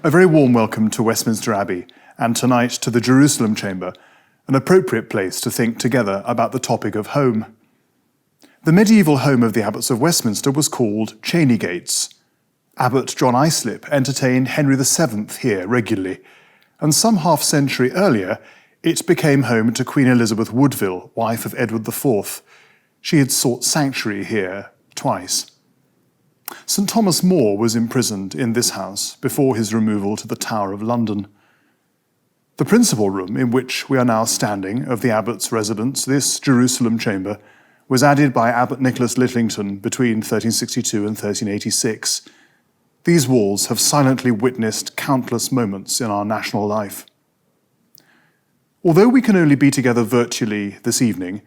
A very warm welcome to Westminster Abbey, and tonight to the Jerusalem Chamber, an appropriate place to think together about the topic of home. The medieval home of the Abbots of Westminster was called Cheyne Gates. Abbot John Islip entertained Henry VII here regularly, and some half-century earlier, it became home to Queen Elizabeth Woodville, wife of Edward IV. She had sought sanctuary here twice. St Thomas More was imprisoned in this house before his removal to the Tower of London. The principal room in which we are now standing of the abbot's residence, this Jerusalem chamber, was added by Abbot Nicholas Littlington between 1362 and 1386. These walls have silently witnessed countless moments in our national life. Although we can only be together virtually this evening,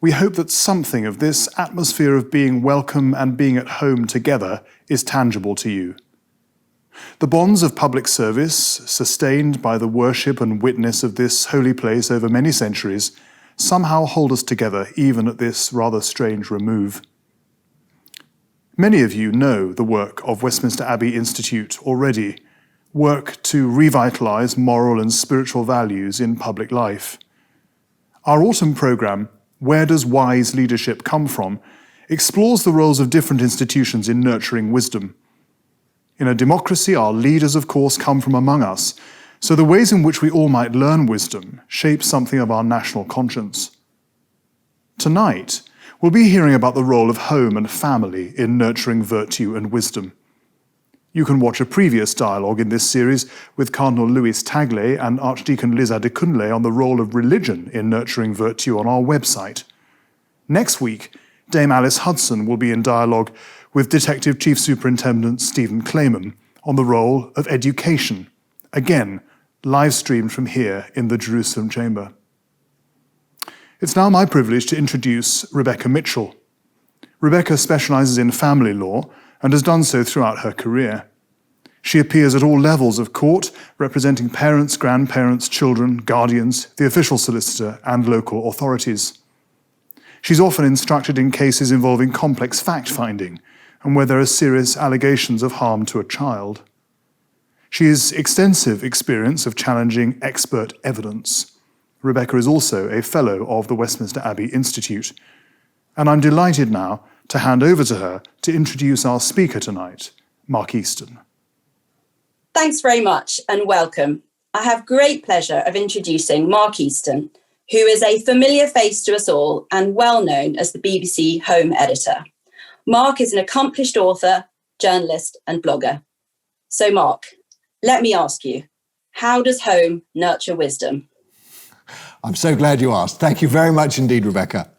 we hope that something of this atmosphere of being welcome and being at home together is tangible to you. The bonds of public service, sustained by the worship and witness of this holy place over many centuries, somehow hold us together even at this rather strange remove. Many of you know the work of Westminster Abbey Institute already, work to revitalise moral and spiritual values in public life. Our autumn programme, Where Does Wise Leadership Come From?, explores the roles of different institutions in nurturing wisdom. In a democracy, our leaders, of course, come from among us, so the ways in which we all might learn wisdom shape something of our national conscience. Tonight, we'll be hearing about the role of home and family in nurturing virtue and wisdom. You can watch a previous dialogue in this series with Cardinal Louis Tagle and Archdeacon Liz Adekunle on the role of religion in nurturing virtue on our website. Next week, Dame Alice Hudson will be in dialogue with Detective Chief Superintendent Stephen Clayman on the role of education, again, live-streamed from here in the Jerusalem Chamber. It's now my privilege to introduce Rebecca Mitchell. Rebecca specialises in family law and has done so throughout her career. She appears at all levels of court, representing parents, grandparents, children, guardians, the official solicitor, and local authorities. She's often instructed in cases involving complex fact-finding and where there are serious allegations of harm to a child. She has extensive experience of challenging expert evidence. Rebecca is also a fellow of the Westminster Abbey Institute, and I'm delighted now to hand over to her to introduce our speaker tonight, Mark Easton. Thanks very much and welcome. I have great pleasure of introducing Mark Easton, who is a familiar face to us all and well known as the BBC Home Editor. Mark is an accomplished author, journalist and blogger. So Mark, let me ask you, how does home nurture wisdom? I'm so glad you asked. Thank you very much indeed, Rebecca.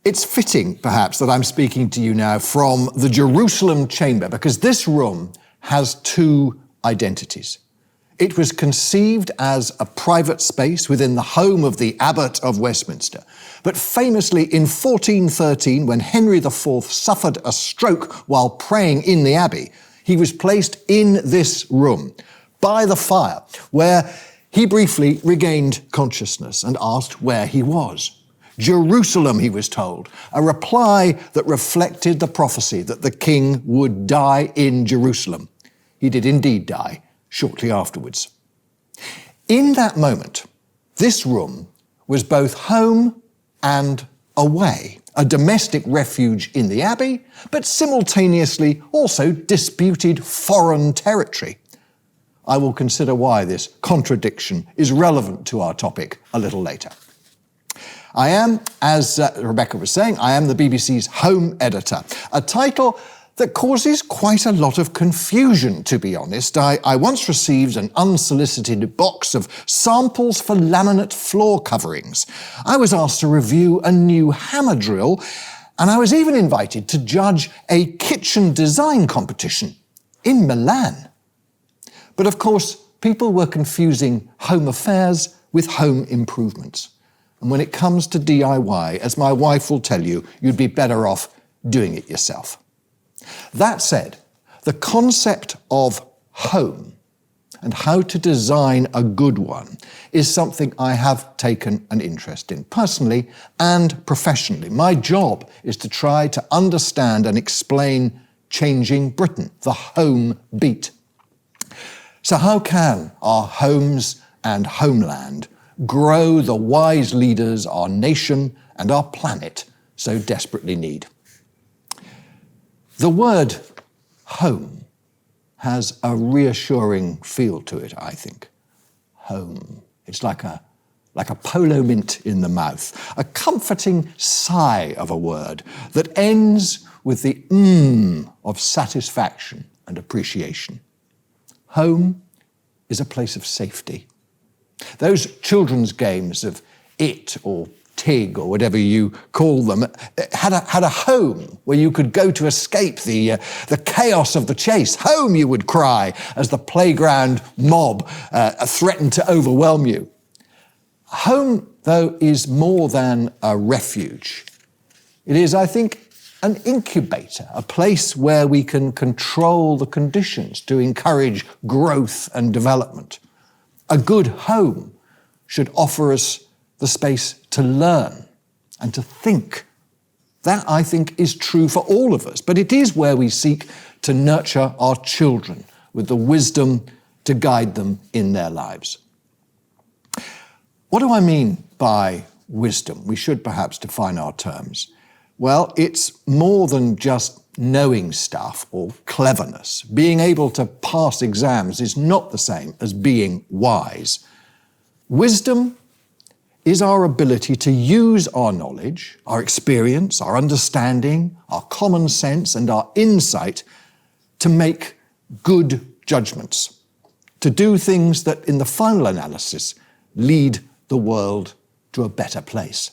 It's fitting, perhaps, that I'm speaking to you now from the Jerusalem Chamber, because this room has two identities. It was conceived as a private space within the home of the Abbot of Westminster. But famously, in 1413, when Henry IV suffered a stroke while praying in the Abbey, he was placed in this room by the fire, where he briefly regained consciousness and asked where he was. Jerusalem, he was told, a reply that reflected the prophecy that the king would die in Jerusalem. He did indeed die shortly afterwards. In that moment, this room was both home and away, a domestic refuge in the Abbey, but simultaneously also disputed foreign territory. I will consider why this contradiction is relevant to our topic a little later. I am, as Rebecca was saying, I am the BBC's Home Editor, a title that causes quite a lot of confusion, to be honest. I once received an unsolicited box of samples for laminate floor coverings. I was asked to review a new hammer drill, and I was even invited to judge a kitchen design competition in Milan. But of course, people were confusing home affairs with home improvements. And when it comes to DIY, as my wife will tell you, you'd be better off doing it yourself. That said, the concept of home and how to design a good one is something I have taken an interest in personally and professionally. My job is to try to understand and explain changing Britain, the home beat. So how can our homes and homeland grow the wise leaders our nation and our planet so desperately need? The word home has a reassuring feel to it, I think. Home. It's like a polo mint in the mouth, a comforting sigh of a word that ends with the of satisfaction and appreciation. Home is a place of safety. Those children's games of it or Tig or whatever you call them had a home where you could go to escape the chaos of the chase. Home, you would cry as the playground mob threatened to overwhelm you. Home, though, is more than a refuge. It is, I think, an incubator, a place where we can control the conditions to encourage growth and development. A good home should offer us the space to learn and to think. That, I think, is true for all of us, but it is where we seek to nurture our children with the wisdom to guide them in their lives. What do I mean by wisdom? We should perhaps define our terms. Well, it's more than just knowing stuff or cleverness. Being able to pass exams is not the same as being wise. Wisdom is our ability to use our knowledge, our experience, our understanding, our common sense, and our insight to make good judgments, to do things that, in the final analysis, lead the world to a better place.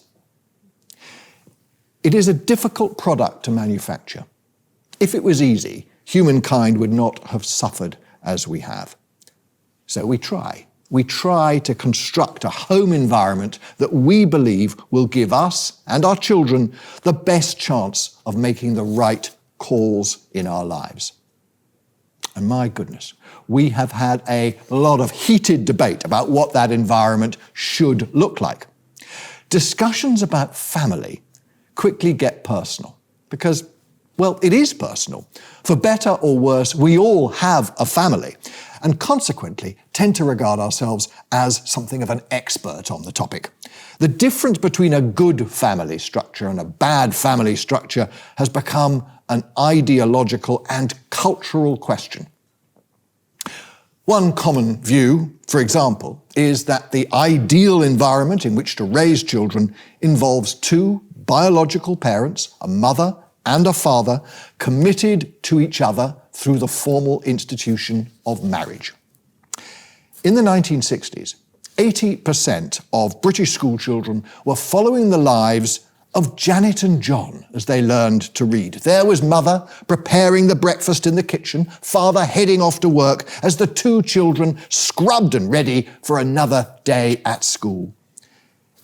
It is a difficult product to manufacture. If it was easy, humankind would not have suffered as we have. So we try. We try to construct a home environment that we believe will give us and our children the best chance of making the right calls in our lives. And my goodness, we have had a lot of heated debate about what that environment should look like. Discussions about family quickly get personal because, well, it is personal. For better or worse, we all have a family and consequently tend to regard ourselves as something of an expert on the topic. The difference between a good family structure and a bad family structure has become an ideological and cultural question. One common view, for example, is that the ideal environment in which to raise children involves two biological parents, a mother and a father, committed to each other through the formal institution of marriage. In the 1960s, 80% of British schoolchildren were following the lives of Janet and John as they learned to read. There was mother preparing the breakfast in the kitchen, father heading off to work as the two children scrubbed and ready for another day at school.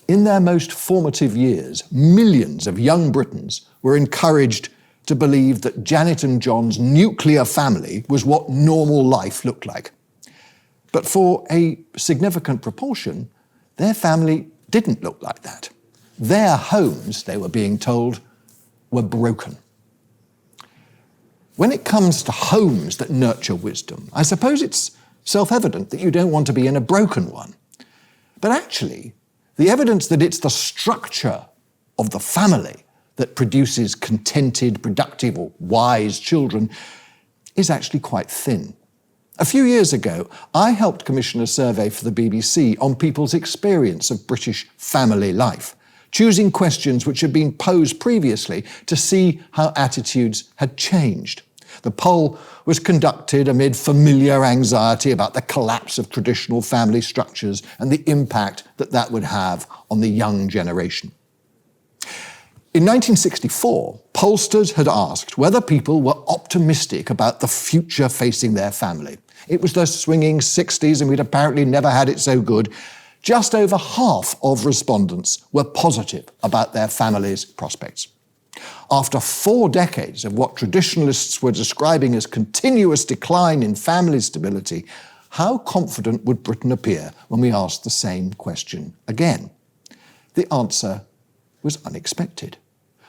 In their most formative years, millions of young Britons were encouraged to believe that Janet and John's nuclear family was what normal life looked like. But for a significant proportion, their family didn't look like that. Their homes, they were being told, were broken. When it comes to homes that nurture wisdom, I suppose it's self-evident that you don't want to be in a broken one. But actually, the evidence that it's the structure of the family that produces contented, productive, or wise children is actually quite thin. A few years ago, I helped commission a survey for the BBC on people's experience of British family life, choosing questions which had been posed previously to see how attitudes had changed. The poll was conducted amid familiar anxiety about the collapse of traditional family structures and the impact that that would have on the young generation. In 1964, pollsters had asked whether people were optimistic about the future facing their family. It was the swinging 60s and we'd apparently never had it so good. Just over half of respondents were positive about their family's prospects. After 4 decades of what traditionalists were describing as continuous decline in family stability, how confident would Britain appear when we asked the same question again? The answer was unexpected.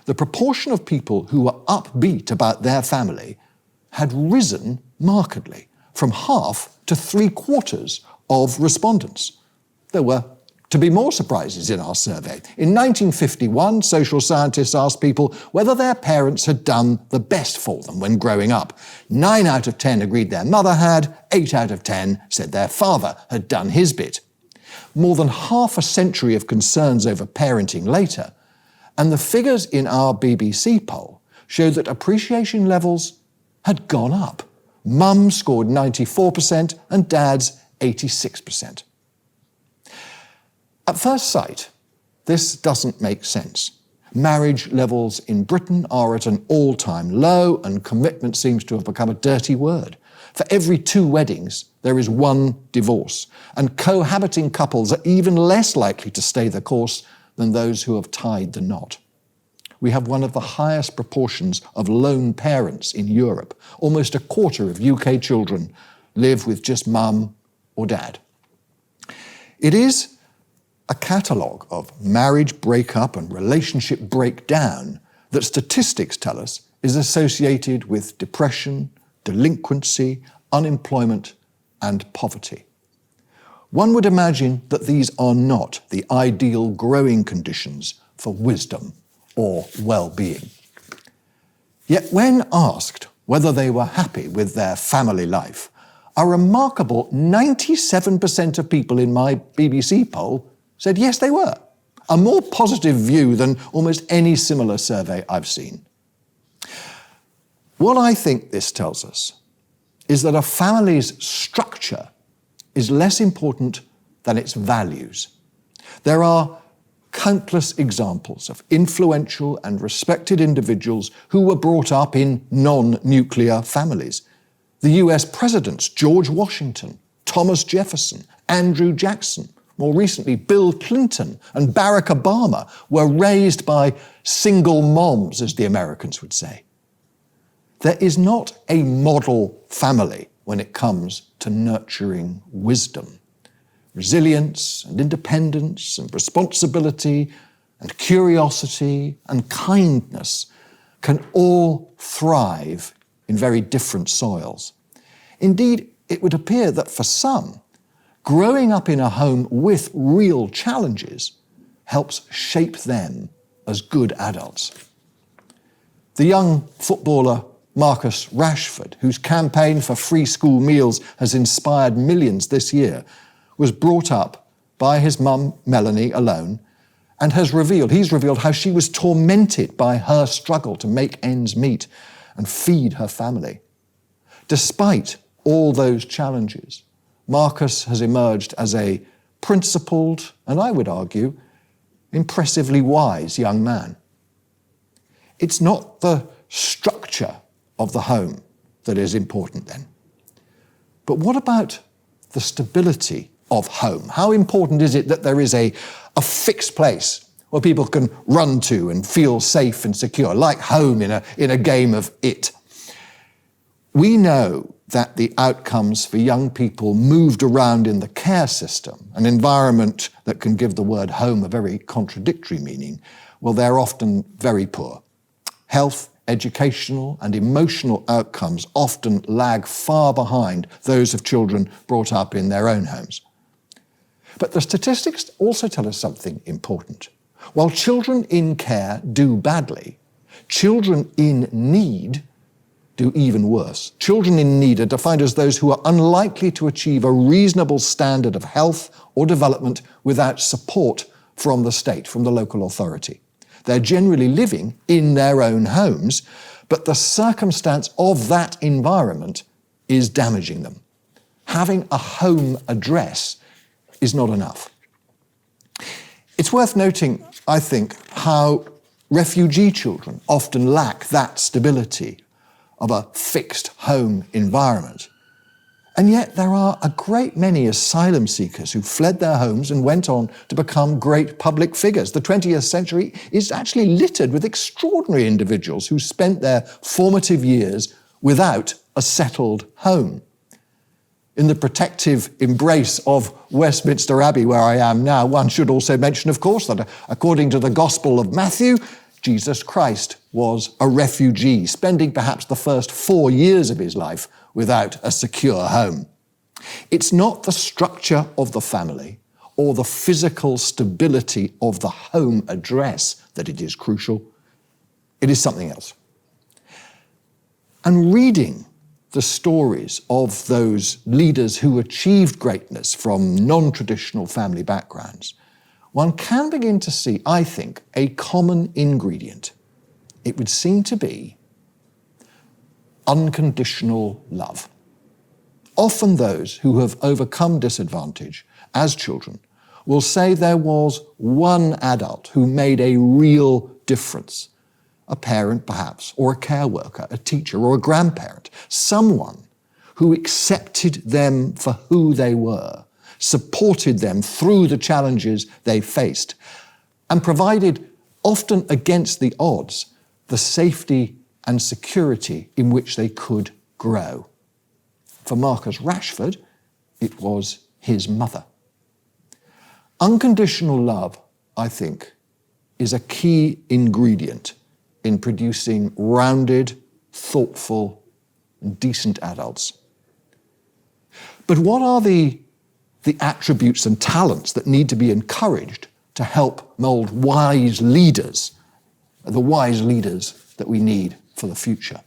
The proportion of people who were upbeat about their family had risen markedly, from half to 3/4 of respondents. There were to be more surprises in our survey. In 1951, social scientists asked people whether their parents had done the best for them when growing up. 9 out of 10 agreed their mother had, 8 out of 10 said their father had done his bit. More than half a century of concerns over parenting later, and the figures in our BBC poll showed that appreciation levels had gone up. Mum scored 94% and dads 86%. At first sight, this doesn't make sense. Marriage levels in Britain are at an all-time low, and commitment seems to have become a dirty word. For every 2 weddings, there is 1 divorce, and cohabiting couples are even less likely to stay the course than those who have tied the knot. We have one of the highest proportions of lone parents in Europe. Almost a quarter of UK children live with just mum or dad. It is a catalogue of marriage breakup and relationship breakdown that statistics tell us is associated with depression, delinquency, unemployment, and poverty. One would imagine that these are not the ideal growing conditions for wisdom or well-being. Yet when asked whether they were happy with their family life, a remarkable 97% of people in my BBC poll said yes, they were. A more positive view than almost any similar survey I've seen. What I think this tells us is that a family's structure is less important than its values. There are countless examples of influential and respected individuals who were brought up in non-nuclear families. The US presidents, George Washington, Thomas Jefferson, Andrew Jackson, more recently Bill Clinton and Barack Obama, were raised by single moms, as the Americans would say. There is not a model family when it comes to nurturing wisdom. Resilience and independence and responsibility and curiosity and kindness can all thrive in very different soils. Indeed, it would appear that for some, growing up in a home with real challenges helps shape them as good adults. The young footballer Marcus Rashford, whose campaign for free school meals has inspired millions this year, was brought up by his mum, Melanie, alone, and he's revealed how she was tormented by her struggle to make ends meet and feed her family. Despite all those challenges, Marcus has emerged as a principled, and I would argue, impressively wise young man. It's not the structure of the home that is important then. But what about the stability of home? How important is it that there is a fixed place where people can run to and feel safe and secure, like home in a game of it? We know that the outcomes for young people moved around in the care system, an environment that can give the word home a very contradictory meaning, well, they're often very poor. Health, educational and emotional outcomes often lag far behind those of children brought up in their own homes. But the statistics also tell us something important. While children in care do badly, children in need do even worse. Children in need are defined as those who are unlikely to achieve a reasonable standard of health or development without support from the state, from the local authority. They're generally living in their own homes, but the circumstance of that environment is damaging them. Having a home address is not enough. It's worth noting, I think, how refugee children often lack that stability of a fixed home environment. And yet there are a great many asylum seekers who fled their homes and went on to become great public figures. The 20th century is actually littered with extraordinary individuals who spent their formative years without a settled home. In the protective embrace of Westminster Abbey, where I am now, one should also mention, of course, that according to the Gospel of Matthew, Jesus Christ was a refugee, spending perhaps the first 4 years of his life without a secure home. It's not the structure of the family or the physical stability of the home address that it is crucial. It is something else. And reading the stories of those leaders who achieved greatness from non-traditional family backgrounds, one can begin to see, I think, a common ingredient. It would seem to be unconditional love. Often those who have overcome disadvantage as children will say there was one adult who made a real difference. A parent perhaps, or a care worker, a teacher or a grandparent, someone who accepted them for who they were, supported them through the challenges they faced, and provided, often against the odds, the safety and security in which they could grow. For Marcus Rashford, it was his mother. Unconditional love, I think, is a key ingredient in producing rounded, thoughtful, and decent adults. But what are the attributes and talents that need to be encouraged to help mould wise leaders, the wise leaders that we need for the future?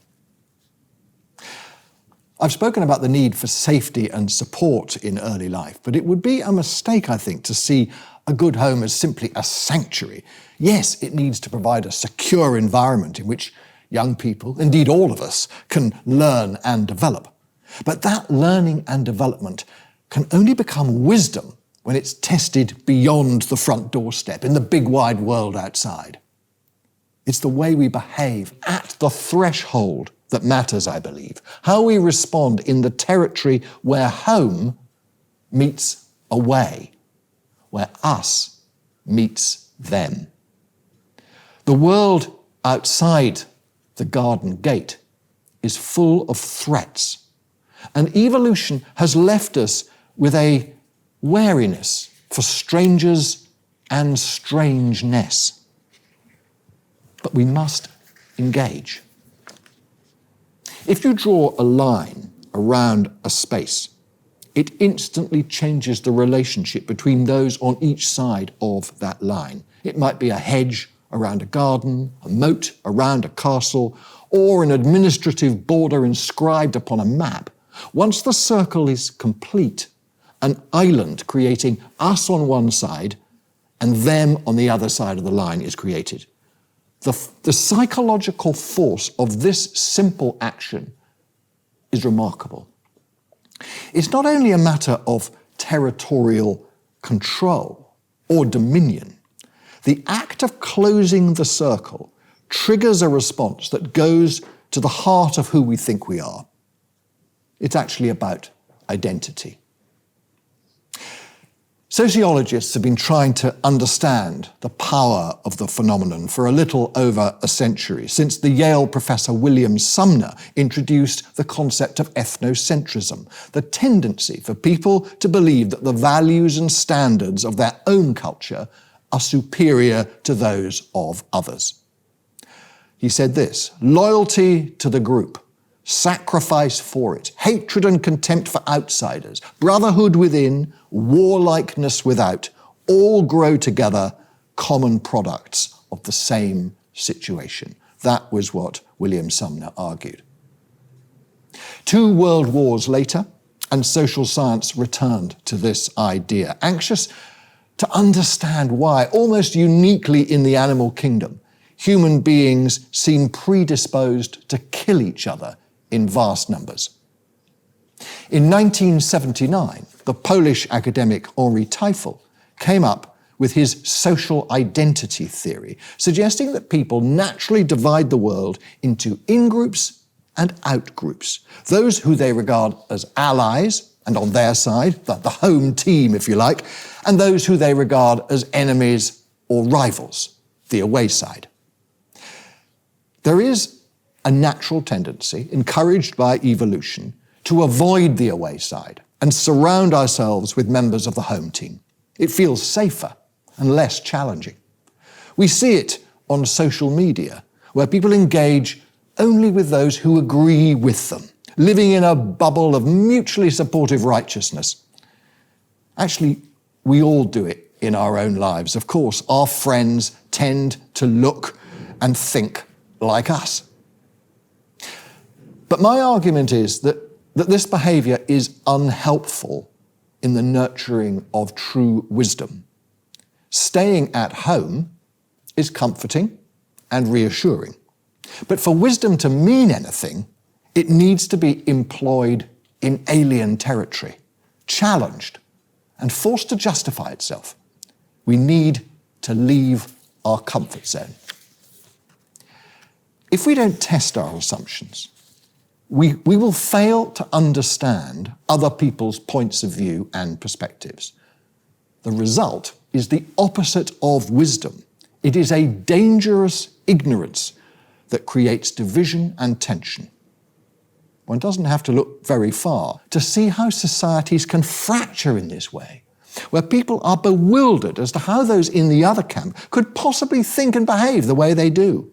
I've spoken about the need for safety and support in early life, but it would be a mistake, I think, to see a good home as simply a sanctuary. Yes, it needs to provide a secure environment in which young people, indeed all of us, can learn and develop. But that learning and development can only become wisdom when it's tested beyond the front doorstep, in the big wide world outside. It's the way we behave at the threshold that matters, I believe. How we respond in the territory where home meets away, where us meets them. The world outside the garden gate is full of threats, and evolution has left us with a wariness for strangers and strangeness. But we must engage. If you draw a line around a space, it instantly changes the relationship between those on each side of that line. It might be a hedge around a garden, a moat around a castle, or an administrative border inscribed upon a map. Once the circle is complete, an island creating us on one side and them on the other side of the line is created. The psychological force of this simple action is remarkable. It's not only a matter of territorial control or dominion. The act of closing the circle triggers a response that goes to the heart of who we think we are. It's actually about identity. Sociologists have been trying to understand the power of the phenomenon for a little over a century, since the Yale professor William Sumner introduced the concept of ethnocentrism, the tendency for people to believe that the values and standards of their own culture are superior to those of others. He said this: loyalty to the group, sacrifice for it, hatred and contempt for outsiders, brotherhood within, warlikeness without, all grow together, common products of the same situation. That was what William Sumner argued. 2 world wars later, and social science returned to this idea, anxious to understand why, almost uniquely in the animal kingdom, human beings seem predisposed to kill each other in vast numbers. In 1979, the Polish academic Henri Teufel came up with his social identity theory, suggesting that people naturally divide the world into in-groups and out-groups, those who they regard as allies, and on their side, the home team, if you like, and those who they regard as enemies or rivals, the away side. There is a natural tendency, encouraged by evolution, to avoid the away side and surround ourselves with members of the home team. It feels safer and less challenging. We see it on social media, where people engage only with those who agree with them, living in a bubble of mutually supportive righteousness. Actually, we all do it in our own lives. Of course, our friends tend to look and think like us. But my argument is that this behaviour is unhelpful in the nurturing of true wisdom. Staying at home is comforting and reassuring. But for wisdom to mean anything, it needs to be employed in alien territory, challenged and forced to justify itself. We need to leave our comfort zone. If we don't test our assumptions, we will fail to understand other people's points of view and perspectives. The result is the opposite of wisdom. It is a dangerous ignorance that creates division and tension. One doesn't have to look very far to see how societies can fracture in this way, where people are bewildered as to how those in the other camp could possibly think and behave the way they do.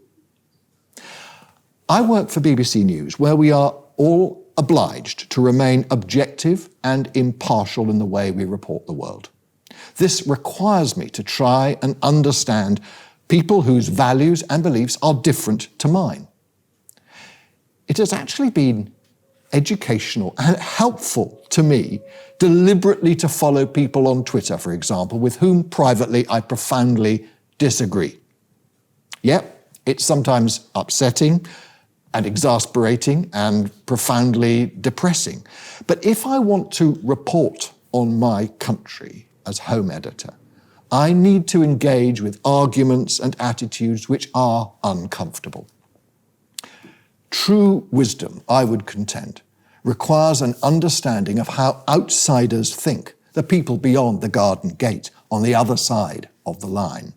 I work for BBC News, where we are all obliged to remain objective and impartial in the way we report the world. This requires me to try and understand people whose values and beliefs are different to mine. It has actually been educational and helpful to me deliberately to follow people on Twitter, for example, with whom privately I profoundly disagree. Yep, it's sometimes upsetting and exasperating and profoundly depressing. But if I want to report on my country as home editor, I need to engage with arguments and attitudes which are uncomfortable. True wisdom, I would contend, requires an understanding of how outsiders think, the people beyond the garden gate, on the other side of the line.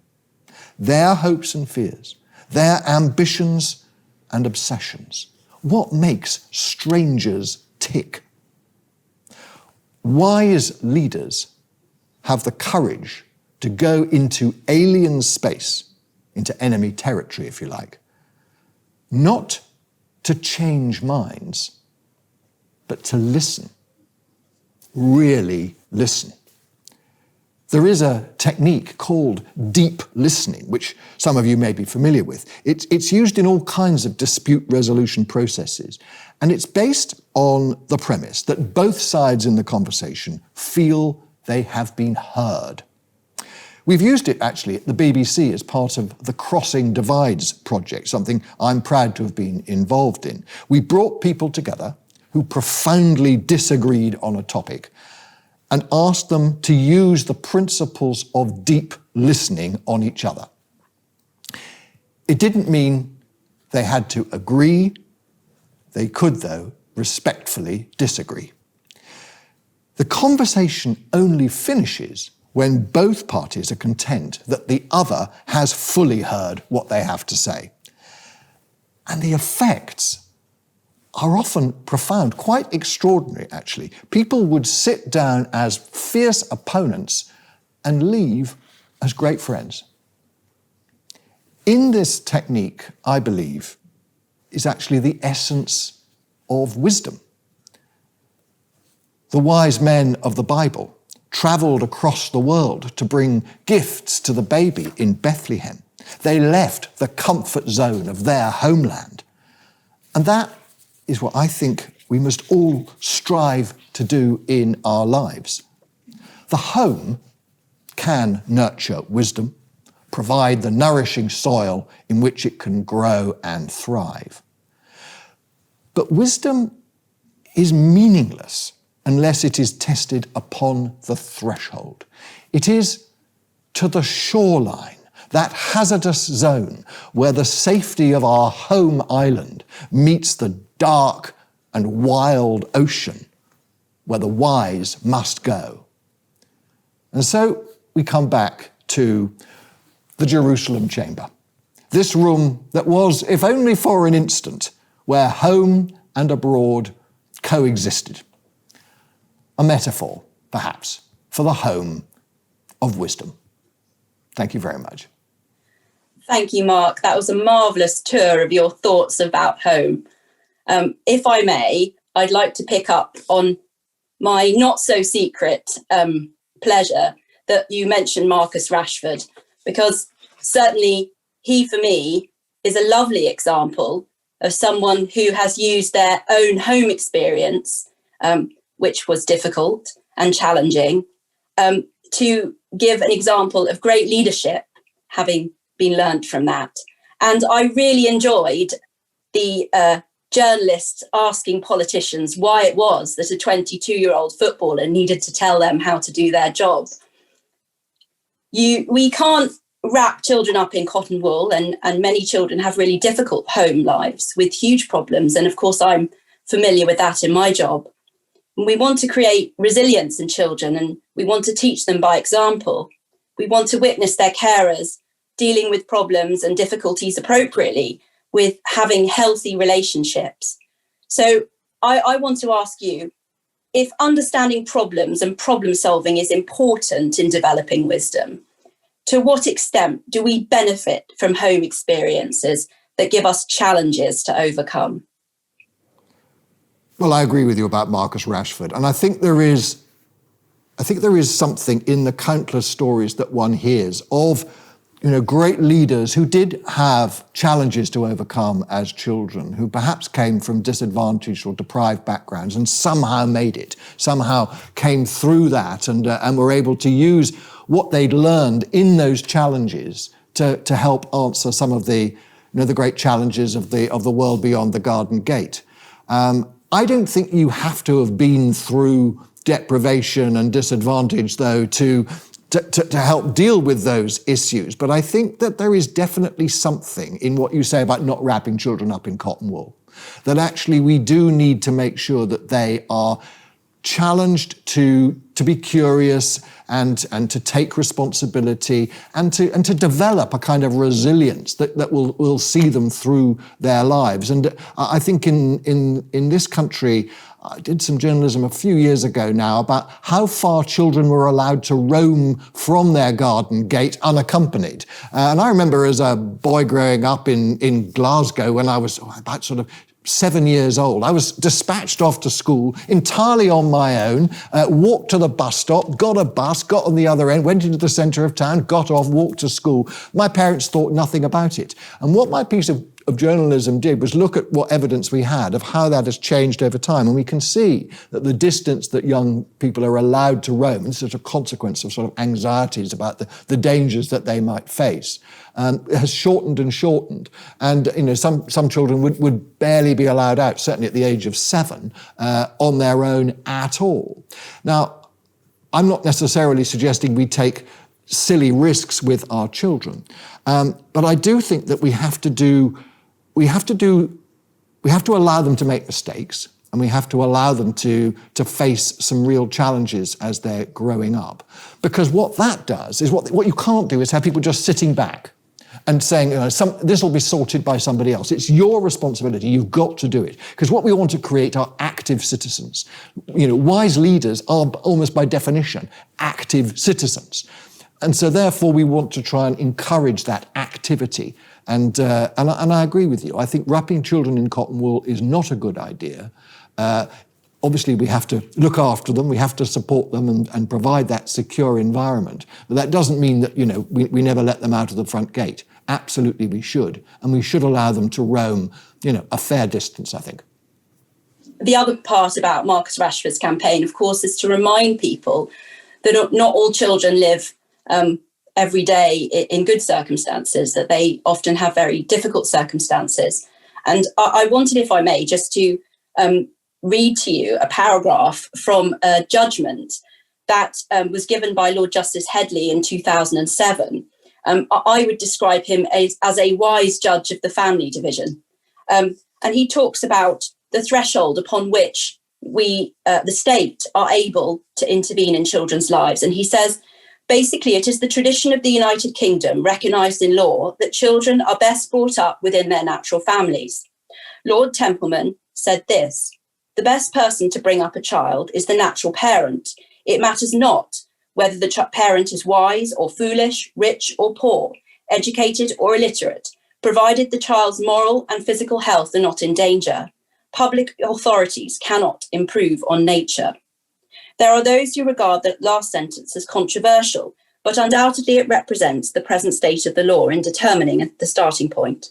Their hopes and fears, their ambitions and obsessions. What makes strangers tick? Wise leaders have the courage to go into alien space, into enemy territory, if you like, not to change minds, but to listen, really listen. There is a technique called deep listening, which some of you may be familiar with. It's used in all kinds of dispute resolution processes, and it's based on the premise that both sides in the conversation feel they have been heard. We've used it actually at the BBC as part of the Crossing Divides project, something I'm proud to have been involved in. We brought people together who profoundly disagreed on a topic and asked them to use the principles of deep listening on each other. It didn't mean they had to agree. They could, though, respectfully disagree. The conversation only finishes when both parties are content that the other has fully heard what they have to say. And the effects are often profound, quite extraordinary, actually. People would sit down as fierce opponents and leave as great friends. In this technique, I believe, is actually the essence of wisdom. The wise men of the Bible travelled across the world to bring gifts to the baby in Bethlehem. They left the comfort zone of their homeland. And that is what I think we must all strive to do in our lives. The home can nurture wisdom, provide the nourishing soil in which it can grow and thrive. But wisdom is meaningless unless it is tested upon the threshold. It is to the shoreline, that hazardous zone where the safety of our home island meets the dark and wild ocean, where the wise must go. And so we come back to the Jerusalem chamber, this room that was, if only for an instant, where home and abroad coexisted. A metaphor, perhaps, for the home of wisdom. Thank you very much. Thank you, Mark. That was a marvellous tour of your thoughts about home. If I may, I'd like to pick up on my not so secret pleasure that you mentioned Marcus Rashford, because certainly he, for me, is a lovely example of someone who has used their own home experience, which was difficult and challenging, to give an example of great leadership, having been learnt from that. And I really enjoyed the journalists asking politicians why it was that a 22-year-old footballer needed to tell them how to do their job. We can't wrap children up in cotton wool, and many children have really difficult home lives with huge problems. And of course, I'm familiar with that in my job. We want to create resilience in children, and we want to teach them by example. We want to witness their carers dealing with problems and difficulties appropriately, with having healthy relationships. So I want to ask you, if understanding problems and problem solving is important in developing wisdom, to what extent do we benefit from home experiences that give us challenges to overcome? Well, I agree with you about Marcus Rashford. And I think there is something in the countless stories that one hears of, great leaders who did have challenges to overcome as children, who perhaps came from disadvantaged or deprived backgrounds and somehow made it, somehow came through that and were able to use what they'd learned in those challenges to help answer some of the great challenges of the world beyond the garden gate. I don't think you have to have been through deprivation and disadvantage, though, to help deal with those issues. But I think that there is definitely something in what you say about not wrapping children up in cotton wool, that actually we do need to make sure that they are challenged to be curious and to take responsibility and to develop a kind of resilience that will see them through their lives. And I think in this country, I did some journalism a few years ago now about how far children were allowed to roam from their garden gate unaccompanied. And I remember as a boy growing up in Glasgow when I was about sort of 7 years old. I was dispatched off to school entirely on my own, walked to the bus stop, got a bus, got on the other end, went into the centre of town, got off, walked to school. My parents thought nothing about it. And what my piece of journalism did was look at what evidence we had of how that has changed over time. And we can see that the distance that young people are allowed to roam, this is a consequence of sort of anxieties about the dangers that they might face, has shortened and shortened. And some children would barely be allowed out, certainly at the age of 7, on their own at all. Now, I'm not necessarily suggesting we take silly risks with our children, but I do think that we have to allow them to make mistakes, and we have to allow them to face some real challenges as they're growing up. Because what that does is what you can't do is have people just sitting back and saying, this will be sorted by somebody else. It's your responsibility. You've got to do it. Because what we want to create are active citizens. Wise leaders are almost by definition active citizens. And so therefore we want to try and encourage that activity. And I agree with you. I think wrapping children in cotton wool is not a good idea. Obviously, we have to look after them, we have to support them and provide that secure environment. But that doesn't mean that, we never let them out of the front gate. Absolutely we should. And we should allow them to roam, a fair distance, I think. The other part about Marcus Rashford's campaign, of course, is to remind people that not all children live every day in good circumstances, that they often have very difficult circumstances. And I wanted, if I may, just to read to you a paragraph from a judgment that was given by Lord Justice Headley in 2007. I would describe him as a wise judge of the family division. And he talks about the threshold upon which we, the state, are able to intervene in children's lives. And he says, basically, it is the tradition of the United Kingdom, recognised in law, that children are best brought up within their natural families. Lord Templeman said this: the best person to bring up a child is the natural parent. It matters not whether the parent is wise or foolish, rich or poor, educated or illiterate, provided the child's moral and physical health are not in danger. public authorities cannot improve on nature. There are those who regard that last sentence as controversial, but undoubtedly it represents the present state of the law in determining the starting point.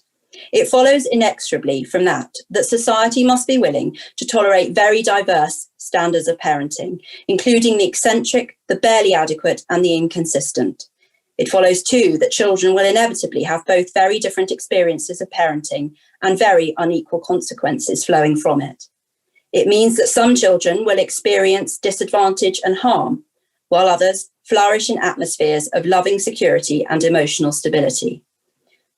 It follows inexorably from that society must be willing to tolerate very diverse standards of parenting, including the eccentric, the barely adequate, and the inconsistent. It follows too that children will inevitably have both very different experiences of parenting and very unequal consequences flowing from it. It means that some children will experience disadvantage and harm, while others flourish in atmospheres of loving security and emotional stability.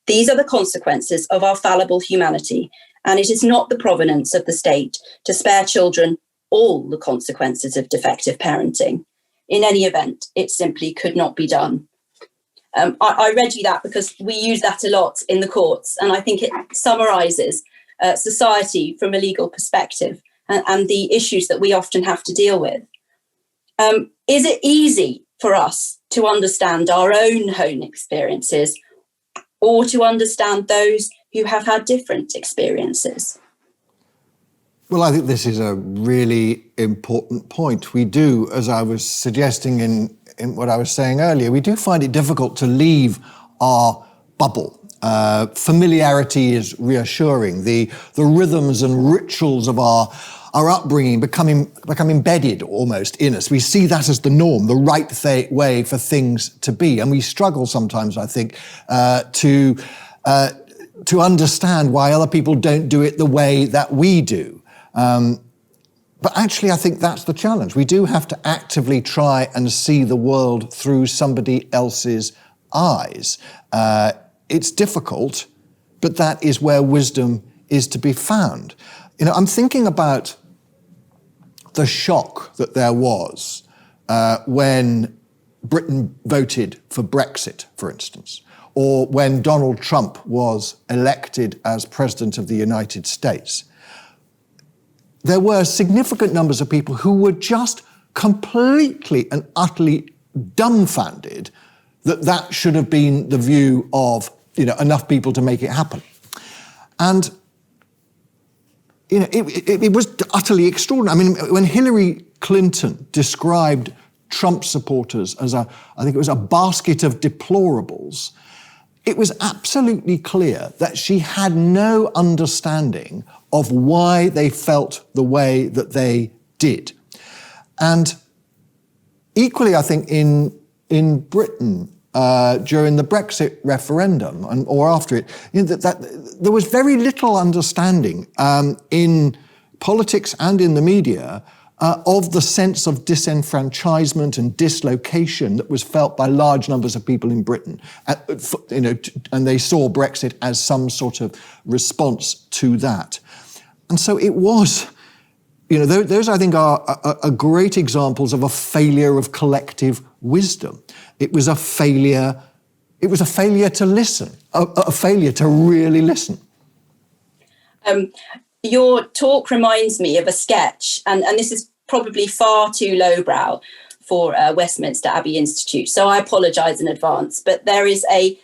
These are the consequences of our fallible humanity, and it is not the provenance of the state to spare children all the consequences of defective parenting. In any event, it simply could not be done. I read you that because we use that a lot in the courts, and I think it summarises society from a legal perspective and the issues that we often have to deal with. Is it easy for us to understand our own home experiences or to understand those who have had different experiences? Well, I think this is a really important point. We do, as I was suggesting in what I was saying earlier, we do find it difficult to leave our bubble. Familiarity is reassuring. The rhythms and rituals of our upbringing become embedded almost in us. We see that as the norm, the right way for things to be. And we struggle sometimes, I think, to understand why other people don't do it the way that we do. But actually, I think that's the challenge. We do have to actively try and see the world through somebody else's eyes. It's difficult, but that is where wisdom is to be found. You know, I'm thinking about the shock that there was when Britain voted for Brexit, for instance, or when Donald Trump was elected as President of the United States. There were significant numbers of people who were just completely and utterly dumbfounded that when have been the view of, enough people to make it happen. And, it was utterly extraordinary. I mean, when Hillary Clinton described Trump supporters as I think it was a basket of deplorables, it was absolutely clear that she had no understanding of why they felt the way that they did. And equally, I think, in Britain, during the Brexit referendum or after it, that there was very little understanding in politics and in the media of the sense of disenfranchisement and dislocation that was felt by large numbers of people in Britain. And they saw Brexit as some sort of response to that. And so it was, those I think are great examples of a failure of collective wisdom. It was a failure to listen, a failure to really listen. Your talk reminds me of a sketch, and this is probably far too lowbrow for Westminster Abbey Institute, so I apologise in advance, but there is a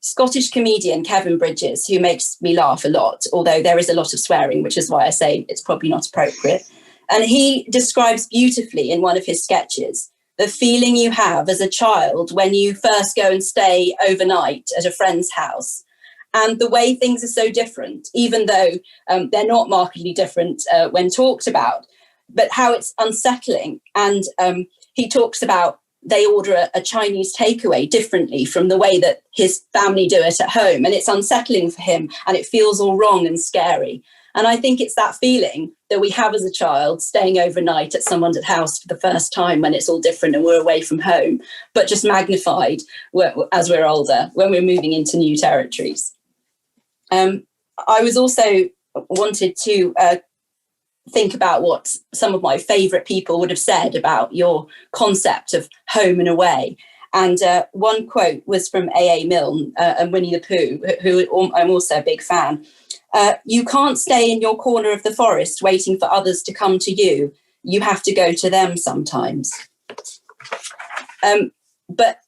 Scottish comedian, Kevin Bridges, who makes me laugh a lot, although there is a lot of swearing, which is why I say it's probably not appropriate. And he describes beautifully in one of his sketches the feeling you have as a child when you first go and stay overnight at a friend's house, and the way things are so different, even though they're not markedly different when talked about, but how it's unsettling. And he talks about they order a Chinese takeaway differently from the way that his family do it at home. And it's unsettling for him and it feels all wrong and scary. And I think it's that feeling that we have as a child staying overnight at someone's house for the first time when it's all different and we're away from home, but just magnified as we're older, when we're moving into new territories. I was also wanted to think about what some of my favourite people would have said about your concept of home and away. And one quote was from A.A. Milne and Winnie the Pooh, who I'm also a big fan. You can't stay in your corner of the forest waiting for others to come to you. You have to go to them sometimes. But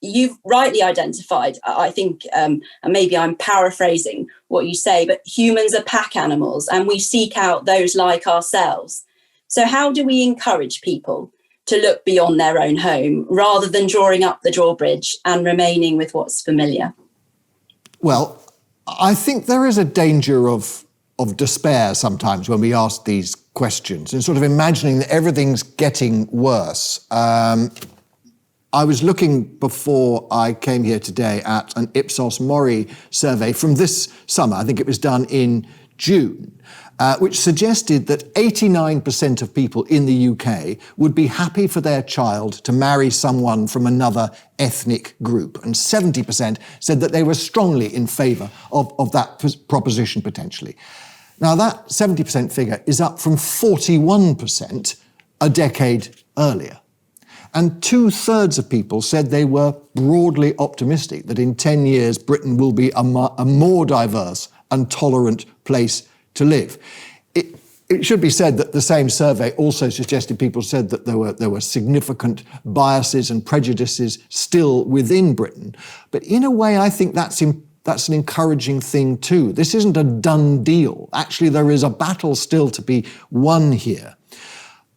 you've rightly identified, I think, and maybe I'm paraphrasing what you say, but humans are pack animals and we seek out those like ourselves. So how do we encourage people to look beyond their own home rather than drawing up the drawbridge and remaining with what's familiar? Well, I think there is a danger of despair sometimes when we ask these questions and sort of imagining that everything's getting worse. I was looking before I came here today at an Ipsos Mori survey from this summer. I think it was done in June, which suggested that 89% of people in the UK would be happy for their child to marry someone from another ethnic group. And 70% said that they were strongly in favour of that proposition potentially. Now, that 70% figure is up from 41% a decade earlier. And 2/3 of people said they were broadly optimistic that in 10 years Britain will be a more diverse and tolerant place to live. It should be said that the same survey also suggested people said that there were significant biases and prejudices still within Britain. But in a way, I think that's an encouraging thing too. This isn't a done deal. Actually, there is a battle still to be won here.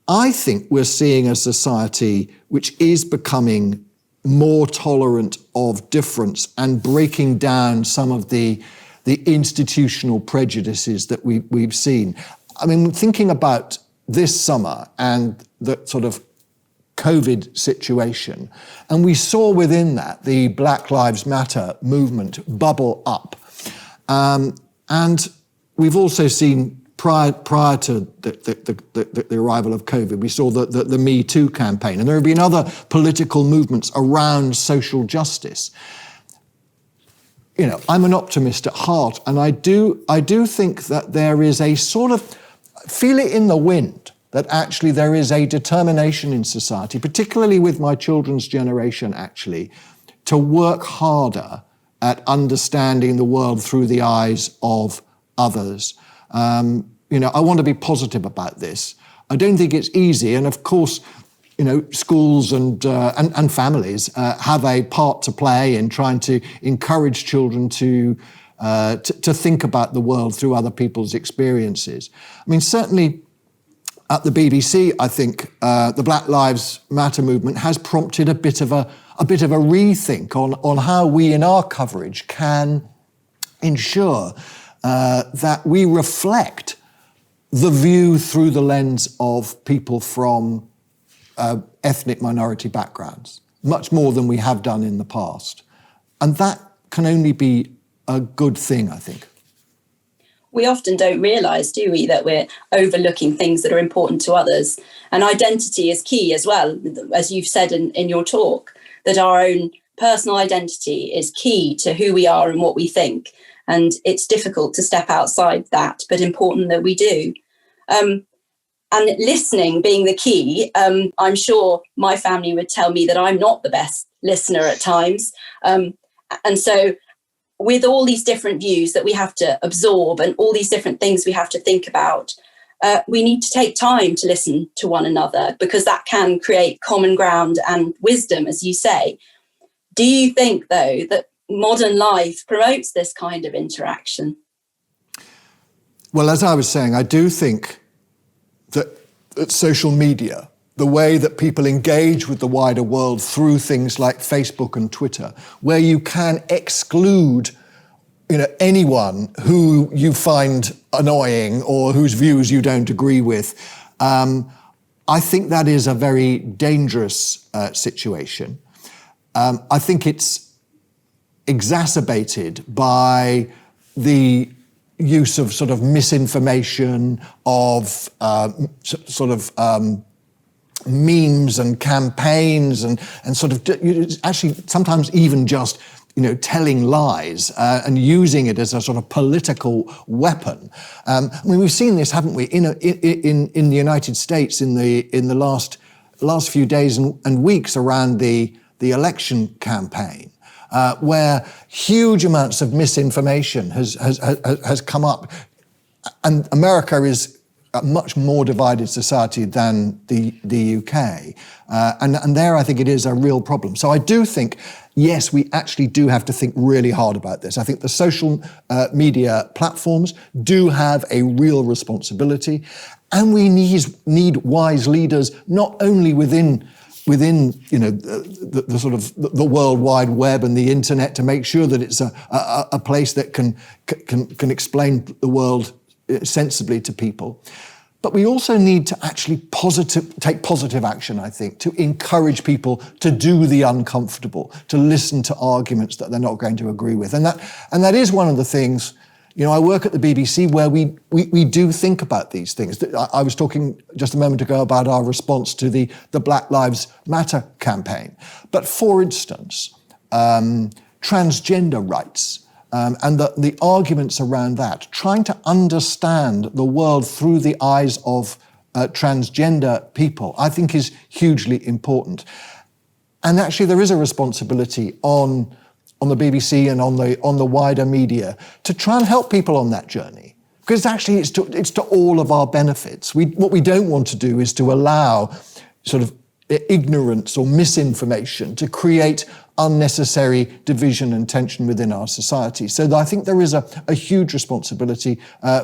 I think we're seeing a society which is becoming more tolerant of difference and breaking down some of the institutional prejudices that we've seen. I mean, thinking about this summer and the sort of COVID situation, and we saw within that the Black Lives Matter movement bubble up. And we've also seen prior to the arrival of COVID, we saw the Me Too campaign, and there have been other political movements around social justice. You know, I'm an optimist at heart, and I do think that there is a sort of, feel it in the wind, that actually there is a determination in society, particularly with my children's generation actually, to work harder at understanding the world through the eyes of others. You know, I want to be positive about this. I don't think it's easy, and of course, you know, schools and families have a part to play in trying to encourage children to think about the world through other people's experiences. I mean, certainly at the BBC, I think the Black Lives Matter movement has prompted a bit of a rethink on how we in our coverage can ensure that we reflect the view through the lens of people from ethnic minority backgrounds, much more than we have done in the past. And that can only be a good thing, I think. We often don't realise, do we, that we're overlooking things that are important to others. And identity is key as well, as you've said in your talk, that our own personal identity is key to who we are and what we think. And it's difficult to step outside that, but important that we do. And listening being the key, I'm sure my family would tell me that I'm not the best listener at times. And so with all these different views that we have to absorb and all these different things we have to think about, we need to take time to listen to one another, because that can create common ground and wisdom, as you say. Do you think, though, that modern life promotes this kind of interaction? Well, as I was saying, I do think that social media, the way that people engage with the wider world through things like Facebook and Twitter, where you can exclude, you know, anyone who you find annoying or whose views you don't agree with, I think that is a very dangerous situation. I think it's exacerbated by the use of sort of misinformation, of memes and campaigns and sort of actually sometimes even just, you know, telling lies and using it as a sort of political weapon. I mean, we've seen this, haven't we, in the United States in the last few days and weeks around the election campaign. Where huge amounts of misinformation has come up, and America is a much more divided society than the UK, and there I think it is a real problem. So I do think yes, we actually do have to think really hard about this. I think the social media platforms do have a real responsibility, and we need wise leaders, not only within the sort of the World Wide Web and the internet, to make sure that it's a place that can explain the world sensibly to people. But we also need to actually take positive action, I think, to encourage people to do the uncomfortable, to listen to arguments that they're not going to agree with. And that is one of the things, I work at the BBC where we do think about these things. I was talking just a moment ago about our response to the Black Lives Matter campaign. But for instance, transgender rights, and the arguments around that, trying to understand the world through the eyes of transgender people, I think is hugely important. And actually there is a responsibility on the BBC and on the wider media to try and help people on that journey. Because actually it's to all of our benefits. What we don't want to do is to allow sort of ignorance or misinformation to create unnecessary division and tension within our society. So I think there is a huge responsibility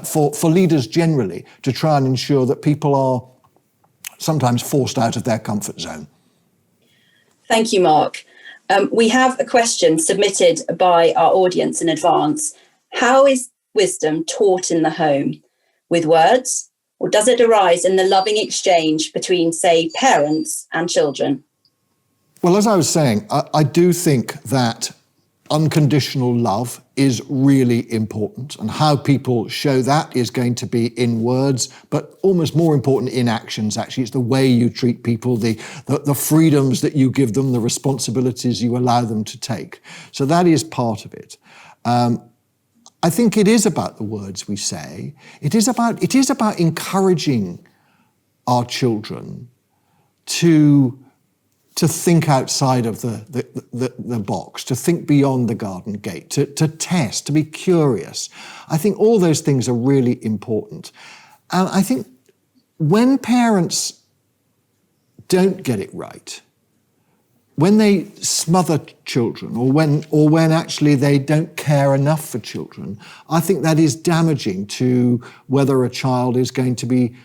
for leaders generally to try and ensure that people are sometimes forced out of their comfort zone. Thank you, Mark. We have a question submitted by our audience in advance. How is wisdom taught in the home? With words? Or does it arise in the loving exchange between, say, parents and children? Well, as I was saying, I do think that unconditional love is really important, and how people show that is going to be in words, but almost more important in actions, actually. It's the way you treat people, the freedoms that you give them, the responsibilities you allow them to take. So that is part of it. I think it is about the words we say. It is about encouraging our children to think outside of the box, to think beyond the garden gate, to test, to be curious. I think all those things are really important. And I think when parents don't get it right, when they smother children, or when actually they don't care enough for children, I think that is damaging to whether a child is going to be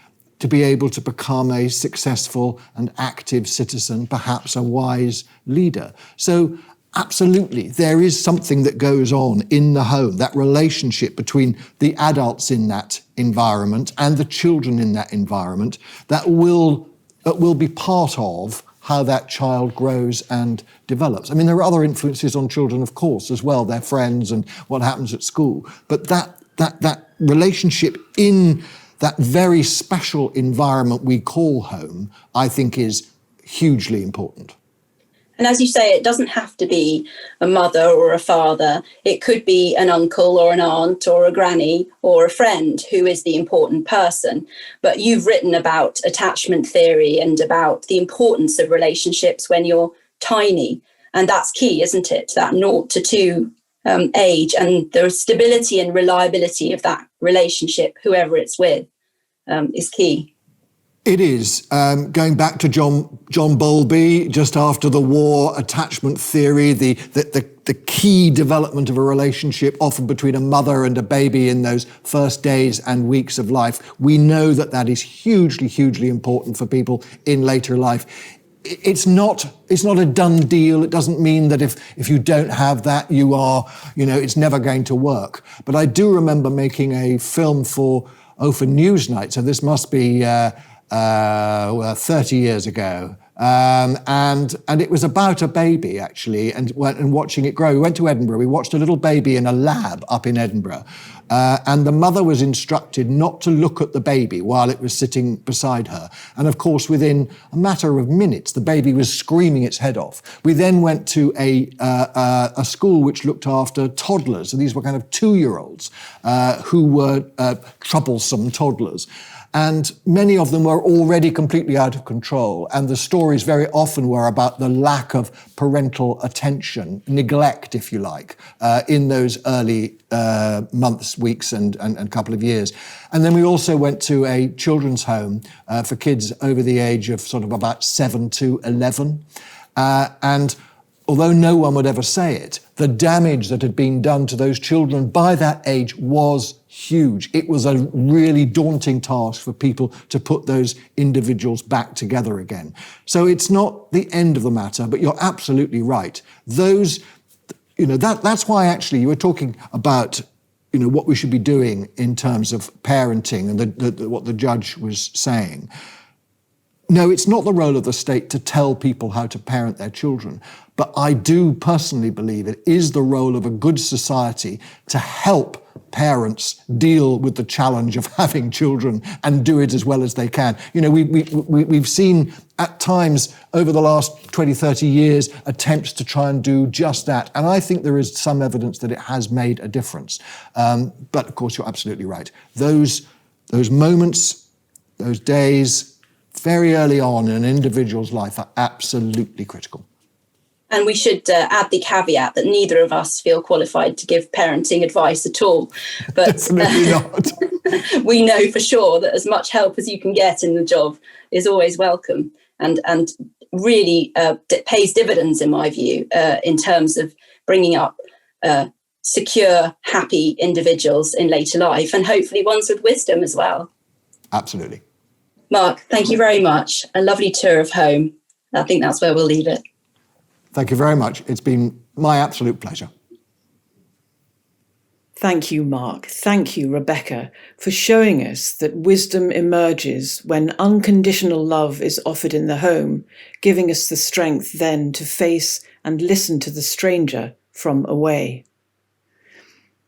able to become a successful and active citizen, perhaps a wise leader. So absolutely, there is something that goes on in the home, that relationship between the adults in that environment and the children in that environment that will be part of how that child grows and develops. I mean, there are other influences on children, of course, as well, their friends and what happens at school. But that relationship in that very special environment we call home, I think is hugely important. And as you say, it doesn't have to be a mother or a father. It could be an uncle or an aunt or a granny or a friend who is the important person. But you've written about attachment theory and about the importance of relationships when you're tiny. And that's key, isn't it? That 0 to 2 age, and the stability and reliability of that relationship, whoever it's with, is key. It is. Going back to John Bowlby, just after the war, attachment theory, the key development of a relationship, often between a mother and a baby in those first days and weeks of life. We know that is hugely, hugely important for people in later life. It's not a done deal. It doesn't mean that if you don't have that, you are, it's never going to work. But I do remember making a film for Newsnight, so this must be 30 years ago. And it was about a baby, actually, and watching it grow. We went to Edinburgh. We watched a little baby in a lab up in Edinburgh. And the mother was instructed not to look at the baby while it was sitting beside her. And of course, within a matter of minutes, the baby was screaming its head off. We then went to a school which looked after toddlers. And these were kind of 2-year-olds who were troublesome toddlers. And many of them were already completely out of control. And the stories very often were about the lack of parental attention, neglect, if you like, in those early months, weeks, and couple of years. And then we also went to a children's home for kids over the age of sort of about 7 to 11. And although no one would ever say it, the damage that had been done to those children by that age was huge. It was a really daunting task for people to put those individuals back together again. So it's not the end of the matter, but you're absolutely right. Those, that's why actually you were talking about, what we should be doing in terms of parenting and what the judge was saying. No, it's not the role of the state to tell people how to parent their children, but I do personally believe it is the role of a good society to help parents deal with the challenge of having children and do it as well as they can. We've seen at times over the last 20, 30 years attempts to try and do just that, and I think there is some evidence that it has made a difference. But of course, you're absolutely right. Those moments, those days, very early on in an individual's life are absolutely critical. And we should add the caveat that neither of us feel qualified to give parenting advice at all. But definitely not. We know for sure that as much help as you can get in the job is always welcome and really pays dividends, in my view, in terms of bringing up secure, happy individuals in later life, and hopefully ones with wisdom as well. Absolutely. Mark, thank you very much. A lovely tour of home. I think that's where we'll leave it. Thank you very much. It's been my absolute pleasure. Thank you, Mark. Thank you, Rebecca, for showing us that wisdom emerges when unconditional love is offered in the home, giving us the strength then to face and listen to the stranger from away.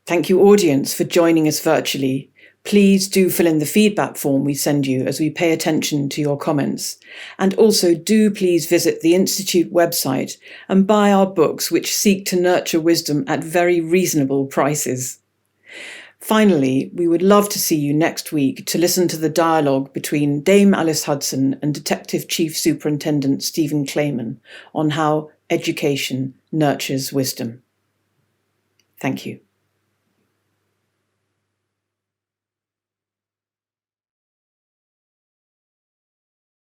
Thank you, audience, for joining us virtually. Please do fill in the feedback form we send you as we pay attention to your comments. And also do please visit the Institute website and buy our books, which seek to nurture wisdom at very reasonable prices. Finally, we would love to see you next week to listen to the dialogue between Dame Alice Hudson and Detective Chief Superintendent Stephen Clayman on how education nurtures wisdom. Thank you.